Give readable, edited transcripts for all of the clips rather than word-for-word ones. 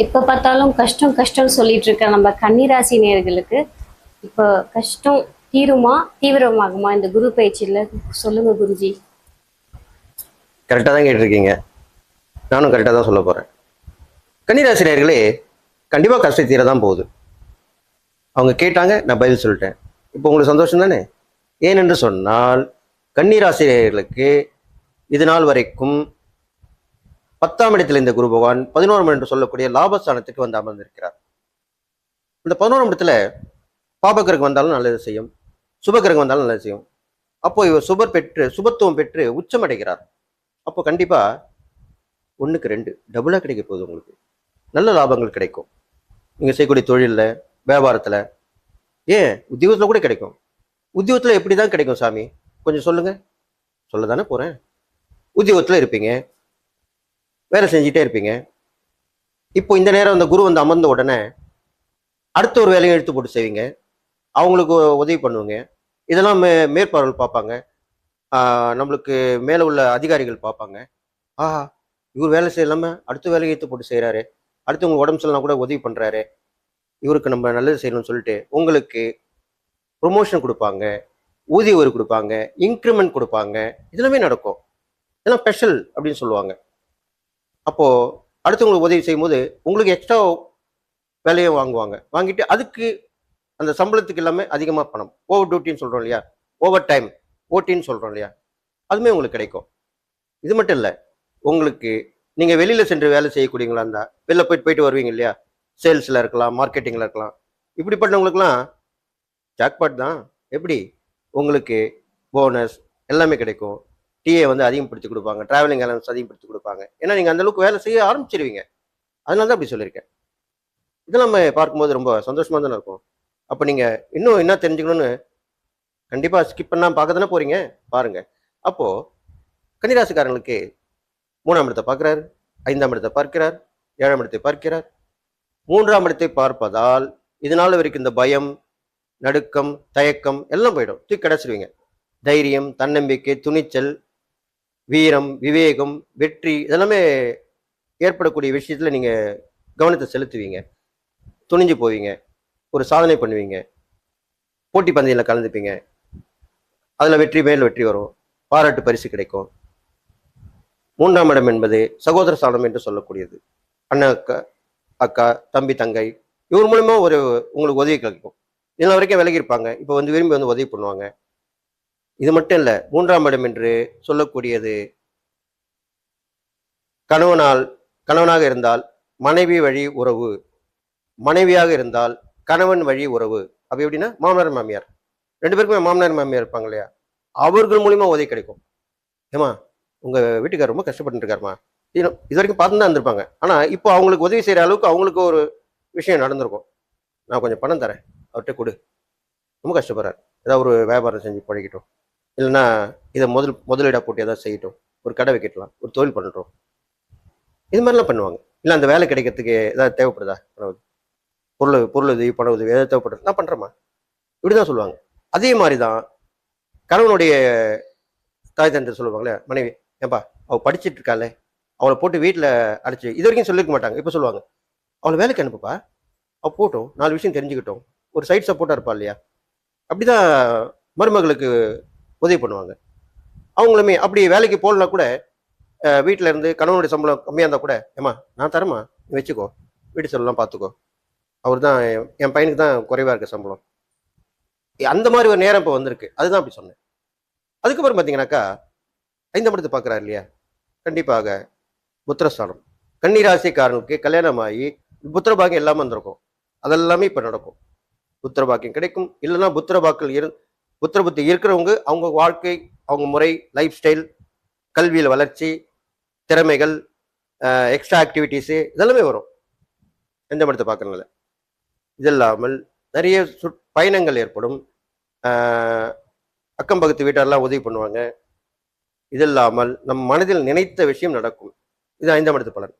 எப்ப பார்த்தாலும் கஷ்டம் கஷ்டம்னு சொல்லிட்டு இருக்க நம்ம கன்னிராசி நேயர்களுக்கு இப்போ கஷ்டம் தீருமா தீவிரமாகுமா இந்த குரு பயிற்சியில? சொல்லுங்க குருஜி. கரெக்டாக தான் கேட்டிருக்கீங்க. நானும் கரெக்டாக தான் சொல்ல போகிறேன். கன்னிராசி நேயர்களே, கண்டிப்பாக கஷ்டம் தீர தான் போகுது. அவங்க கேட்டாங்க, நான் பதில் சொல்லிட்டேன். இப்போ உங்களுக்கு சந்தோஷம் தானே? ஏனென்று சொன்னால் கன்னிராசி நேயர்களுக்கு இது நாள் வரைக்கும் 10ஆம் இடத்தில் இந்த குரு பகவான் 11ஆம் என்று சொல்லக்கூடிய லாபஸ்தானத்துக்கு வந்து அமர்ந்திருக்கிறார். இந்த 11ஆம் இடத்துல பாபகிரகம் வந்தாலும் நல்லது செய்யும், சுபகிரகம் வந்தாலும் நல்லது செய்யும். அப்போ இவர் சுபத்துவம் பெற்று உச்சம் அடைகிறார். அப்போ கண்டிப்பா 1க்கு 2 டபுளாக கிடைக்க போகுது. உங்களுக்கு நல்ல லாபங்கள் கிடைக்கும். நீங்கள் செய்யக்கூடிய தொழிலில், வியாபாரத்தில், ஏன் உத்தியோகத்தில் கூட கிடைக்கும். உத்தியோகத்தில் எப்படி தான் கிடைக்கும் சாமி, கொஞ்சம் சொல்லுங்க. சொல்ல தானே போகிறேன். உத்தியோகத்தில் இருப்பீங்க, வேலை செஞ்சுட்டே இருப்பீங்க. இப்போ இந்த நேரம் அந்த குரு வந்து அமர்ந்த உடனே அடுத்த ஒரு வேலையை எடுத்து போட்டு செய்வீங்க. அவங்களுக்கு உதவி பண்ணுவீங்க. இதெல்லாம் மேற்பார்வையில் பார்ப்பாங்க. நம்மளுக்கு மேலே உள்ள அதிகாரிகள் பார்ப்பாங்க. ஆஹா, இவர் வேலை செய்யலாமல் அடுத்த வேலையை எடுத்து போட்டு செய்கிறாரு, அடுத்து உங்களுக்கு உடம்பு சரியில்லைனா கூட உதவி பண்ணுறாரு, இவருக்கு நம்ம நல்லது செய்யணும்னு சொல்லிட்டு உங்களுக்கு ப்ரொமோஷன் கொடுப்பாங்க, ஊதிய உயர்வு கொடுப்பாங்க, இன்க்ரிமெண்ட் கொடுப்பாங்க. இதெல்லாமே நடக்கும். இதெல்லாம் ஸ்பெஷல் அப்படின்னு சொல்லுவாங்க. அப்போது அடுத்தவங்களுக்கு உதவி செய்யும்போது உங்களுக்கு எக்ஸ்ட்ரா வேலையை வாங்குவாங்க. வாங்கிட்டு அதுக்கு அந்த சம்பளத்துக்கு எல்லாமே அதிகமாக பணம், ஓவர் டியூட்டின்னு சொல்கிறோம் இல்லையா, ஓவர் டைம், ஓட்டின்னு சொல்கிறோம் இல்லையா, அதுவுமே உங்களுக்கு கிடைக்கும். இது மட்டும் இல்லை, உங்களுக்கு நீங்கள் வெளியில் சென்று வேலை செய்யக்கூடியவங்களா இருந்தால் வெளில போயிட்டு வருவீங்க இல்லையா, சேல்ஸில் இருக்கலாம், மார்க்கெட்டிங்கில் இருக்கலாம். இப்படிப்பட்டவங்களுக்குலாம் ஜாக்பாட் தான். எப்படி உங்களுக்கு போனஸ் எல்லாமே கிடைக்கும். டிஏ வந்து அதிகப்படுத்தி கொடுப்பாங்க, டிராவலிங் அலவன்ஸ் அதிகப்படுத்தி கொடுப்பாங்க. ஏன்னா நீங்கள் அந்தளவுக்கு வேலை செய்ய ஆரம்பிச்சிருவீங்க. அதனால தான் அப்படி சொல்லியிருக்கேன். இதெல்லாம் நம்ம பார்க்கும்போது ரொம்ப சந்தோஷமாக தானே இருக்கும். அப்போ நீங்கள் இன்னும் என்ன தெரிஞ்சுக்கணும்னு கண்டிப்பாக ஸ்கிப் பண்ணாமல் பார்க்க தானே போகிறீங்க, பாருங்கள். அப்போது கன்னிராசிக்காரங்களுக்கு 3ஆம் இடத்தை பார்க்குறாரு, 5ஆம் இடத்தை பார்க்கிறார், 7ஆம் இடத்தை பார்க்கிறார். 3ஆம் இடத்தை பார்ப்பதால் இதனால வரைக்கும் இந்த பயம், நடுக்கம், தயக்கம் எல்லாம் போயிடும். தூக்கி கிடச்சிருவீங்க. தைரியம், தன்னம்பிக்கை, துணிச்சல், வீரம், விவேகம், வெற்றி இதெல்லாமே ஏற்படக்கூடிய விஷயத்தில் நீங்கள் கவனத்தை செலுத்துவீங்க. துணிஞ்சு போவீங்க, ஒரு சாதனை பண்ணுவீங்க, போட்டி பந்தயத்தில் கலந்துப்பீங்க. அதில் வெற்றி மேல் வெற்றி வரும், பாராட்டு பரிசு கிடைக்கும். 3ஆம் இடம் என்பது சகோதர ஸ்தானம் என்று சொல்லக்கூடியது. அண்ணன் அக்கா, தம்பி, தங்கை இவர் மூலமா உங்களுக்கு உதவி கிடைக்கும். இதெல்லாம் வரைக்கும் விலகி இருப்பாங்க, இப்போ வந்து விரும்பி வந்து உதவி பண்ணுவாங்க. இது மட்டும் இல்லை, 3ஆம் இடம் என்று சொல்லக்கூடியது கணவனாக இருந்தால் மனைவி வழி உறவு, மனைவியாக இருந்தால் கணவன் வழி உறவு. அப்படி எப்படின்னா மாமனார் மாமியார் 2 பேருக்குமே மாமனார் மாமியார் இருப்பாங்க இல்லையா, அவர்கள் மூலியமா உதவி கிடைக்கும். ஏமா உங்கள் வீட்டுக்கார் ரொம்ப கஷ்டப்பட்டு இருக்காருமா, இது வரைக்கும் பார்த்து தான் இருந்திருப்பாங்க. ஆனால் இப்போ அவங்களுக்கு உதவி செய்கிற அளவுக்கு அவங்களுக்கு ஒரு விஷயம் நடந்திருக்கும். நான் கொஞ்சம் பணம் தரேன், அவர்கிட்ட கொடு, ரொம்ப கஷ்டப்படுறாரு, ஏதாவது ஒரு வியாபாரம் செஞ்சு படிக்கட்டும், இல்லைன்னா இதை முதலீடாக போட்டு ஏதாவது செய்யட்டும், ஒரு கடை வைக்கட்டலாம், ஒரு தொழில் பண்ணட்டும். இது மாதிரிலாம் பண்ணுவாங்க. இல்லை அந்த வேலை கிடைக்கிறதுக்கு ஏதாவது தேவைப்படுதா, பொருள் உதவி, பண உதவி ஏதாவது தேவைப்படுது, நான் பண்ணுறேம்மா, இப்படி தான் சொல்லுவாங்க. அதே மாதிரி தான் கணவனுடைய தாய் தந்தை சொல்லுவாங்களே, மனைவி ஏன்பா அவள் படிச்சுட்டு இருக்காளே, அவளை போட்டு வீட்டில் அடைச்சி இது வரைக்கும் சொல்லியிருக்க மாட்டாங்க. இப்போ சொல்லுவாங்க, அவளை வேலைக்கு அனுப்புப்பா, அவள் போட்டோம் 4 விஷயம் தெரிஞ்சுக்கிட்டோம், ஒரு சைட் சப்போர்ட்டாக இருப்பா இல்லையா. அப்படிதான் மருமகளுக்கு உதவி பண்ணுவாங்க. அவங்களுமே அப்படி வேலைக்கு போகலனா கூட வீட்டில் இருந்து கணவனுடைய சம்பளம் கம்மியாக இருந்தால் கூட, ஏம்மா நான் தரேம்மா, நீ வச்சுக்கோ, வீட்டு செலவுலாம் பார்த்துக்கோ, அவர் தான் என் பையனுக்கு தான் குறைவாக இருக்க சம்பளம். அந்த மாதிரி ஒரு நேரம் இப்போ வந்திருக்கு. அதுதான் அப்படி சொன்னேன். அதுக்கப்புறம் பார்த்தீங்கன்னாக்கா 5ஆம் இடத்தை பார்க்குறாரு இல்லையா, கண்டிப்பாக புத்திரஸ்தானம். கன்னிராசிக்காரனுக்கு கல்யாணம் ஆகி புத்திரபாக்கியம் எல்லாமே வந்திருக்கும். அதெல்லாமே இப்போ நடக்கும். புத்திரபாக்கியம் கிடைக்கும். இல்லைன்னா புத்திர புத்தி இருக்கிறவங்க அவங்க வாழ்க்கை, அவங்க முறை, லைஃப் ஸ்டைல், கல்வியில் வளர்ச்சி, திறமைகள், எக்ஸ்ட்ரா ஆக்டிவிட்டீஸு இதெல்லாமே வரும் 5ஆம் இடத்தை பார்க்கறதுனால. இது இல்லாமல் நிறைய பயணங்கள் ஏற்படும். அக்கம் பக்கத்து வீட்டாரெல்லாம் உதவி பண்ணுவாங்க. இது இல்லாமல் நம் மனதில் நினைத்த விஷயம் நடக்கும். இது 5ஆம் இடத்து பலன்.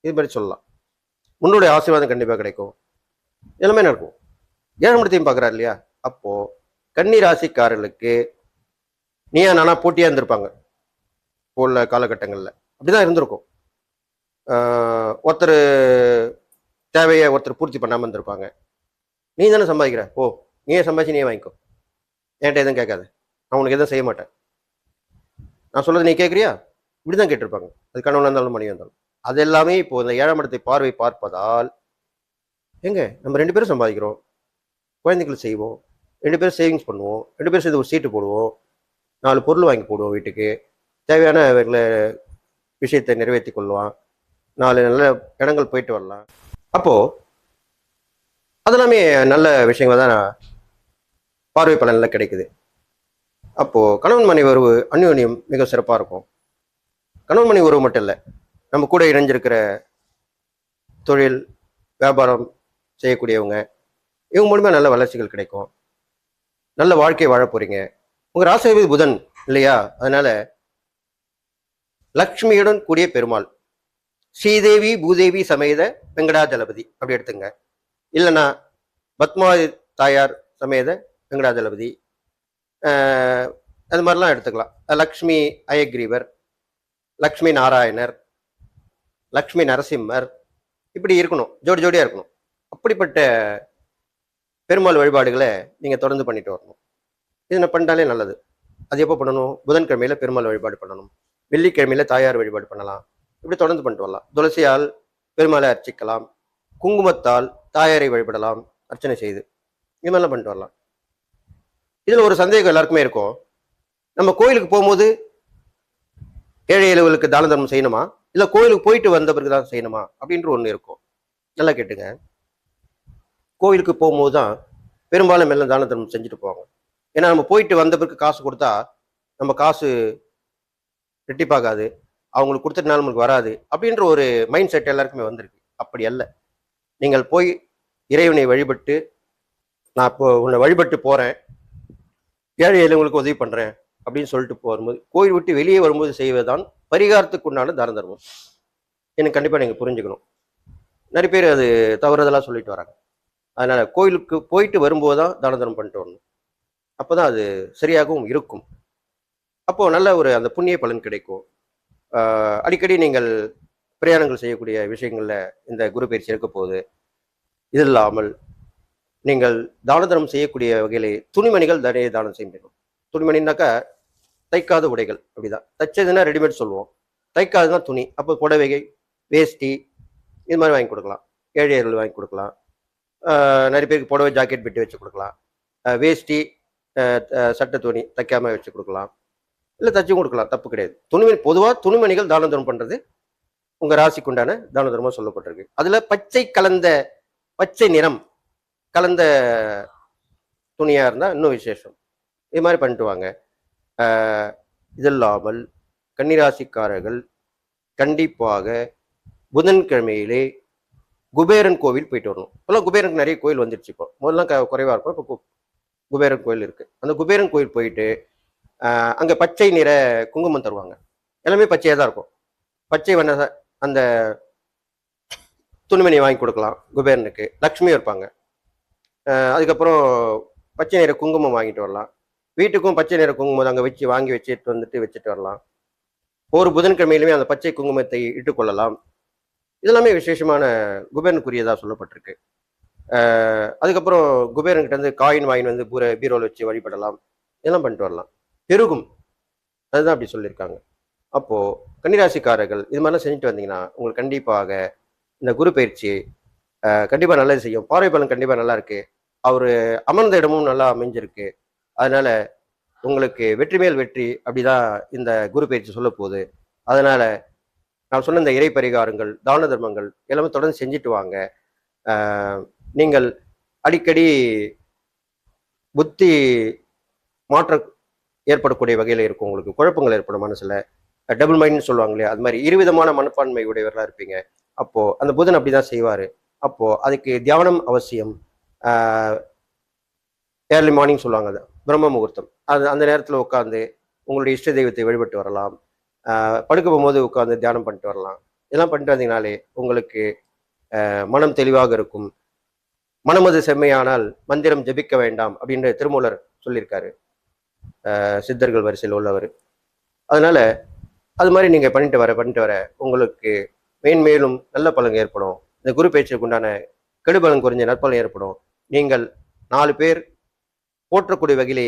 இது மாதிரி சொல்லலாம். உன்னுடைய ஆசீர்வாதம் கண்டிப்பாக கிடைக்கும். எல்லாமே நடக்கும். 7ஆம் இடத்தையும் பார்க்குறாரு இல்லையா, அப்போ கன்னி ராசிக்காரர்களுக்கு நீயா நானா போட்டியாக இருந்திருப்பாங்க. இப்போ உள்ள காலகட்டங்களில் அப்படிதான் இருந்திருக்கும். ஒருத்தர் தேவையை ஒருத்தர் பூர்த்தி பண்ணாமல் இருந்திருப்பாங்க. நீ தானே சம்பாதிக்கிற, ஓ நீயே சம்பாதிச்சு நீயே வாங்கிக்கோ, என்கிட்ட எதுவும் கேட்காது, நான் உனக்கு எதுவும் செய்ய மாட்டேன், நான் சொல்றது நீ கேட்குறியா, இப்படிதான் கேட்டிருப்பாங்க. அது கணவனாக இருந்தாலும் மனைவி இருந்தாலும். அது எல்லாமே இப்போ இந்த 7ஆம் இடத்தை பார்வை பார்ப்பதால், எங்க நம்ம 2 பேரும் சம்பாதிக்கிறோம், குழந்தைகள் செய்வோம், 2 பேரும் சேவிங்ஸ் பண்ணுவோம், 2 பேரும் சேர்ந்து ஒரு சீட்டு போடுவோம், 4 பொருள் வாங்கி போடுவோம் வீட்டுக்கு, தேவையான விஷயத்தை நிறைவேற்றி கொள்வான், 4 நல்ல இடங்கள் போயிட்டு வரலாம். அப்போ அதெல்லாமே நல்ல விஷயங்கள் தான் பார்வை பலன்ல கிடைக்குது. அப்போ கணவன் மனைவி உறவு அந்யோன்யம் மிக சிறப்பாக இருக்கும். கணவன் மனைவி உறவு மட்டும் இல்லை, நம்ம கூட இணைஞ்சிருக்கிற தொழில் வியாபாரம் செய்யக்கூடியவங்க, இவங்க மூலமே நல்ல வளர்ச்சிகள் கிடைக்கும், நல்ல வாழ்க்கையை வாழ போறீங்க. உங்க ராசிபதி புதன் இல்லையா, அதனால லக்ஷ்மியுடன் கூடிய பெருமாள், ஸ்ரீதேவி பூதேவி சமேத வெங்கடாஜலபதி அப்படி எடுத்துங்க. இல்லைன்னா பத்மாவதி தாயார் சமேத வெங்கடாஜலபதி, அது மாதிரிலாம் எடுத்துக்கலாம். லக்ஷ்மி அயக்ரீவர், லக்ஷ்மி நாராயணர், லக்ஷ்மி நரசிம்மர், இப்படி இருக்கணும், ஜோடி ஜோடியாக இருக்கணும். அப்படிப்பட்ட பெருமாள் வழிபாடுகளை நீங்கள் தொடர்ந்து பண்ணிட்டு வரணும். இது நான் பண்ணிட்டாலே நல்லது. அது எப்போ பண்ணணும்? புதன்கிழமையில பெருமாள் வழிபாடு பண்ணணும், வெள்ளிக்கிழமையில தாயார் வழிபாடு பண்ணலாம், இப்படி தொடர்ந்து பண்ணிட்டு வரலாம். துளசியால் பெருமாளை அர்ச்சிக்கலாம், குங்குமத்தால் தாயாரை வழிபடலாம் அர்ச்சனை செய்து, இது மாதிரிலாம் பண்ணிட்டு வரலாம். இதில் ஒரு சந்தேகம் எல்லாருக்குமே இருக்கும், நம்ம கோயிலுக்கு போகும்போது ஏழை எளியவர்களுக்கு தான தர்மம் செய்யணுமா, இல்லை கோயிலுக்கு போயிட்டு வந்த பிறகு தான் செய்யணுமா அப்படின்ற ஒன்று இருக்கும். நல்லா கேட்டுங்க, கோயிலுக்கு போகும்போது தான் பெரும்பாலும் எல்லாம் தான தர்மம் செஞ்சுட்டு போவாங்க. ஏன்னா நம்ம போயிட்டு வந்த பிறகு காசு கொடுத்தா நம்ம காசு ரெட்டிப்பாகாது, அவங்களுக்கு கொடுத்ததுனால நமக்கு வராது அப்படின்ற ஒரு மைண்ட் செட் எல்லாருக்குமே வந்திருக்கு. அப்படி அல்ல. நீங்கள் போய் இறைவனை வழிபட்டு, நான் இப்போ உன்னை வழிபட்டு போகிறேன், ஏழை எளியவங்களுக்கு உதவி பண்ணுறேன் அப்படின்னு சொல்லிட்டு போகும்போது, கோயில் விட்டு வெளியே வரும்போது செய்வதுதான் பரிகாரத்துக்கு உண்டான தான தர்மம். எனக்கு கண்டிப்பாக நீங்கள் புரிஞ்சுக்கணும். நிறைய பேர் அது தவறுதலாக சொல்லிட்டு வராங்க. அதனால் கோயிலுக்கு போயிட்டு வரும்போது தான் தான தர்மம் பண்ணிட்டு வரணும், அப்போ தான் அது சரியாகவும் இருக்கும். அப்போது நல்ல ஒரு அந்த புண்ணிய பலன் கிடைக்கும். அடிக்கடி நீங்கள் பிரயாணங்கள் செய்யக்கூடிய விஷயங்களில் இந்த குரு பயிற்சி இருக்க போகுது. இது இல்லாமல் நீங்கள் தான தர்மம் செய்யக்கூடிய வகையிலே துணிமணிகள் நிறைய தானம் செய்யணும். துணிமணினாக்கா தைக்காத உடைகள், அப்படிதான். தைச்சதுன்னா ரெடிமேட் சொல்லுவோம், தைக்காதுன்னா துணி. அப்போ புடவைகை, வேஷ்டி, இது மாதிரி வாங்கி கொடுக்கலாம், ஏழையர்கள் வாங்கி கொடுக்கலாம். நிறைய பேருக்கு புடவை ஜாக்கெட் பெட்டி வச்சு கொடுக்கலாம், வேஷ்டி சட்டை துணி தைக்காம வச்சு கொடுக்கலாம், இல்லை தச்சும் கொடுக்கலாம், தப்பு கிடையாது. துணிமணி பொதுவாக துணிமணிகள் தான தர்மம் பண்ணுறது உங்கள் ராசிக்கு உண்டான தான தர்மம் சொல்லப்பட்டிருக்கு. அதில் பச்சை நிறம் கலந்த துணியாக இருந்தால் இன்னும் விசேஷம். இது மாதிரி பண்ணிட்டு வாங்க. இது இல்லாமல் கன்னிராசிக்காரர்கள் கண்டிப்பாக புதன்கிழமையிலே குபேரன் கோவில் போயிட்டு வரணும். இப்போல்லாம் குபேரனுக்கு நிறைய கோயில் வந்துடுச்சு. இப்போ முதல்லாம் குறைவாக இருக்கும், இப்போ குபேரன் கோயில் இருக்குது. அந்த குபேரன் கோயில் போயிட்டு அங்கே பச்சை நிற குங்குமம் தருவாங்க. எல்லாமே பச்சையாக தான் இருக்கும். பச்சை வண்ண அந்த துணிமணி வாங்கி கொடுக்கலாம் குபேரனுக்கு. லக்ஷ்மி இருப்பாங்க. அதுக்கப்புறம் பச்சை நிற குங்குமம் வாங்கிட்டு வரலாம். வீட்டுக்கும் பச்சை நிற குங்குமம் அங்கே வாங்கி வச்சுட்டு வரலாம். ஒவ்வொரு புதன்கிழமையிலுமே அந்த பச்சை குங்குமத்தை இட்டுக்கொள்ளலாம். இதெல்லாமே விசேஷமான குபேரனுக்குரியதாக சொல்லப்பட்டிருக்கு. அதுக்கப்புறம் குபேரன்கிட்ட இருந்து காயின் வாயின் வந்து பீரோவில் வச்சு வழிபடலாம். இதெல்லாம் பண்ணிட்டு வரலாம், பெருகும். அதுதான் அப்படி சொல்லியிருக்காங்க. அப்போது கன்னிராசிக்காரர்கள் இது மாதிரிலாம் செஞ்சுட்டு வந்தீங்கன்னா உங்களுக்கு கண்டிப்பாக இந்த குரு பயிற்சி கண்டிப்பாக நல்லது செய்யும். பார்வை பலன் கண்டிப்பாக நல்லா இருக்கு. அவர் அமர்ந்த இடமும் நல்லா அமைஞ்சிருக்கு. அதனால உங்களுக்கு வெற்றி மேல் வெற்றி அப்படிதான் இந்த குரு பயிற்சி சொல்ல போகுது. அதனால நான் சொன்ன இந்த இறை பரிகாரங்கள், தான தர்மங்கள் எல்லாமே தொடர்ந்து செஞ்சுட்டு வாங்க. நீங்கள் அடிக்கடி புத்தி மாற்றம் ஏற்படக்கூடிய வகையில் இருக்கும். உங்களுக்கு குழப்பங்கள் ஏற்படும் மனசுல, டபுள் மைண்ட்னு சொல்லுவாங்க இல்லையா, அது மாதிரி இருவிதமான மனப்பான்மை உடையவர்களாக இருப்பீங்க. அப்போ அந்த புதன் அப்படிதான் செய்வார். அப்போ அதுக்கு தியானம் அவசியம். ஏர்லி மார்னிங் சொல்லுவாங்க, அது பிரம்ம முகூர்த்தம். அந்த நேரத்தில் உட்காந்து உங்களுடைய இஷ்ட தெய்வத்தை வழிபட்டு வரலாம். படுக்க போகும்போது உட்காந்து தியானம் பண்ணிட்டு வரலாம். இதெல்லாம் பண்ணிட்டு வந்தீங்கனாலே உங்களுக்கு மனம் தெளிவாக இருக்கும். மனமது செம்மையானால் மந்திரம் ஜபிக்க வேண்டாம் அப்படின்னு திருமூலர் சொல்லியிருக்காரு, சித்தர்கள் வரிசையில் உள்ளவர். அதனால அது மாதிரி நீங்கள் பண்ணிட்டு வர உங்களுக்கு மேன்மேலும் நல்ல பலன் ஏற்படும். இந்த குரு பயிற்சிக்கு உண்டான கெடுபலன் குறைஞ்ச நற்பலன் ஏற்படும். நீங்கள் 4 பேர் போற்றக்கூடிய வகையிலே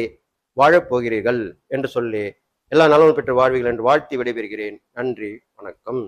வாழப்போகிறீர்கள் என்று சொல்லி எல்லா நலமும் பெற்று வாழ்வீர்கள் என்று வாழ்த்தி விடைபெறுகிறேன். நன்றி, வணக்கம்.